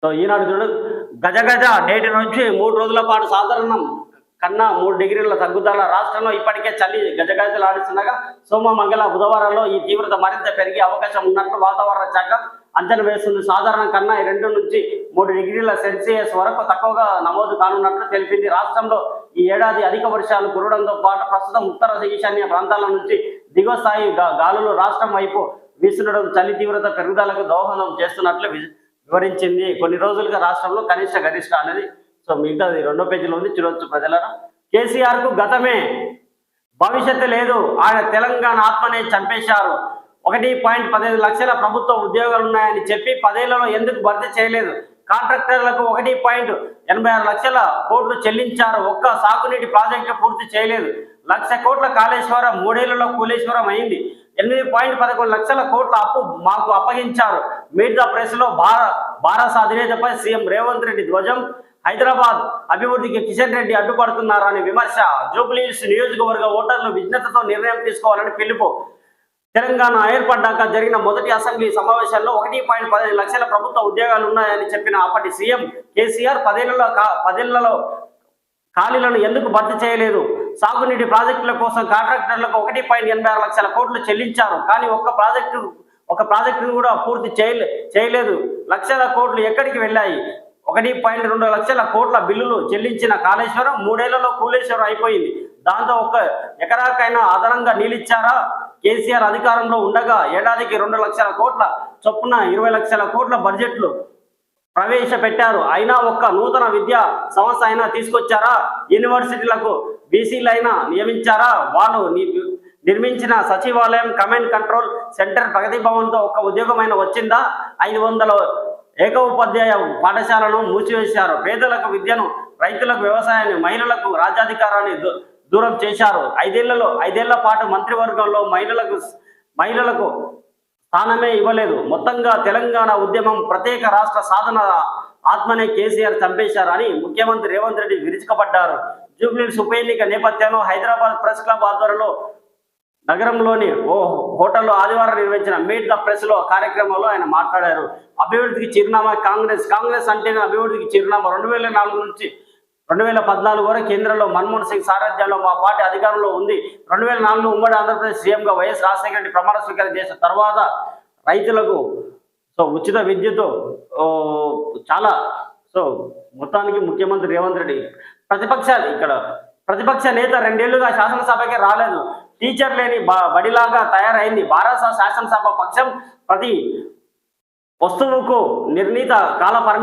So ఈనాడు చూడు గజ నేటి నుంచి 3 రోజుల పాటు సాధారణం కన్నా 3 డిగ్రీల తగ్గుదల. రాష్ట్రంలో ఇప్పటికే చలి గజగజలాడిస్తుండగా సోమ మంగళ బుధవారాల్లో ఈ తీవ్రత మరింత పెరిగే అవకాశం ఉన్నట్లు వాతావరణ శాఖ అంచనా వేస్తుంది. సాధారణం కన్నా 2 నుంచి 3 డిగ్రీల సెల్సియస్ వరకు తక్కువగా నమోదు కానున్నట్లు తెలిపింది. రాష్ట్రంలో ఈ ఏడాది అధిక వర్షాలు కురవడంతో పాటు ప్రస్తుతం ఉత్తర ఈశాన్య ప్రాంతాల నుంచి దిగువ స్థాయి గాలులు రాష్ట్రం వైపు వీస్తుండడం చలి తీవ్రత పెరుగుదలకు దోహదం చేస్తున్నట్లు వివరించింది. కొన్ని రోజులుగా రాష్ట్రంలో కనిష్ట గరిష్ట అనేది సో మిగతాది 2వ పేజీలో ఉంది, చూడవచ్చు ప్రజలను. కేసీఆర్ కు గతమే భవిష్యత్తు లేదు, ఆయన తెలంగాణ ఆత్మనే చంపేశారు. 1.15 లక్షల ప్రభుత్వ ఉద్యోగాలున్నాయని చెప్పి 10 ఏళ్లలో ఎందుకు భర్తీ చేయలేదు? కాంట్రాక్టర్లకు 1.86 లక్షల కోట్లు చెల్లించారు, ఒక్క సాగునీటి ప్రాజెక్టు పూర్తి చేయలేదు. 1 లక్ష కోట్ల కాళేశ్వరం 3 ఏళ్లలో కూలేశ్వరం అయింది. 8.11 లక్షల కోట్ల అప్పు మాకు అప్పగించారు. మీట్ ద ప్రెస్ లో భారత అధినేతపై సీఎం రేవంత్ రెడ్డి ధ్వజం. హైదరాబాద్ అభివృద్ధికి కిషన్ రెడ్డి అడ్డుపడుతున్నారని విమర్శ. జూబ్లీహిల్స్ నియోజకవర్గ ఓటర్లు విజ్ఞతతో నిర్ణయం తీసుకోవాలని పిలుపు. తెలంగాణ ఏర్పడ్డాక జరిగిన మొదటి అసెంబ్లీ సమావేశాల్లో 1.15 లక్షల ప్రభుత్వ ఉద్యోగాలు ఉన్నాయని చెప్పిన అప్పటి సీఎం కేసీఆర్ 10 ఏళ్లలో ఖాళీలను ఎందుకు భర్తీ చేయలేదు? సాగునీటి ప్రాజెక్టుల కోసం కాంట్రాక్టర్లకు 1.86 లక్షల కోట్లు చెల్లించారు, కానీ ఒక ప్రాజెక్టును కూడా పూర్తి చేయలేదు. లక్షల కోట్లు ఎక్కడికి వెళ్ళాయి? 1.2 లక్షల కోట్ల బిల్లులు చెల్లించిన కాళేశ్వరం 3 ఏళ్లలో కూలేశ్వరం అయిపోయింది. దాంతో 1 ఎకరాకైనా అదనంగా నీళ్ళిచ్చారా? కేసీఆర్ అధికారంలో ఉండగా ఏడాదికి 2 లక్షల కోట్ల చొప్పున 20 లక్షల కోట్ల బడ్జెట్లు ప్రవేశపెట్టారు. అయినా ఒక్క నూతన విద్యా సంస్థ అయినా తీసుకొచ్చారా? యూనివర్సిటీలకు బీసీలైనా నియమించారా? వాళ్ళు నిర్మించిన సచివాలయం, కమాండ్ కంట్రోల్ సెంటర్, ప్రగతి భవన్తో ఒక్క ఉద్యోగమైనా వచ్చిందా? 500 ఏకోపాధ్యాయ పాఠశాలను మూసివేశారు. పేదలకు విద్యను, రైతులకు వ్యవసాయాన్ని, మహిళలకు రాజ్యాధికారాన్ని దూరం చేశారు. 5 ఏళ్ల పాటు మంత్రివర్గంలో మహిళలకు స్థానమే ఇవ్వలేదు. మొత్తంగా తెలంగాణ ఉద్యమం ప్రత్యేక రాష్ట్ర సాధన ఆత్మనే కేసీఆర్ చంపేశారు అని ముఖ్యమంత్రి రేవంత్ రెడ్డి విరుచుకుపడ్డారు. జూబ్లీహిల్స్ ఉప ఎన్నిక నేపథ్యంలో హైదరాబాద్ ప్రెస్ క్లబ్ ఆధ్వర్యంలో నగరంలోని ఓ హోటల్లో ఆదివారం నిర్వహించిన మీట్ ద ప్రెస్ లో కార్యక్రమంలో ఆయన మాట్లాడారు. అభివృద్ధికి చిరునామా కాంగ్రెస్ అంటేనే అభివృద్ధికి చిరునామా. 2004 నుంచి 2014 వరకు కేంద్రంలో మన్మోహన్ సింగ్ సారథ్యంలో మా పార్టీ అధికారంలో ఉంది. 2004 ఉమ్మడి ఆంధ్రప్రదేశ్ సీఎంగా వైఎస్ రాజశేఖర రెడ్డి ప్రమాణ స్వీకారం చేసిన తర్వాత రైతులకు ఉచిత విద్యుత్ చాలా మొత్తానికి ముఖ్యమంత్రి రేవంత్ రెడ్డి ప్రతిపక్ష నేత 2 ఏళ్లుగా శాసనసభకే రాలేదు. టీచర్ లేని బడిలాగా తయారైంది. భారత శాసనసభ పక్షం ప్రతి వస్తువుకు నిర్ణీత కాల పరిమితి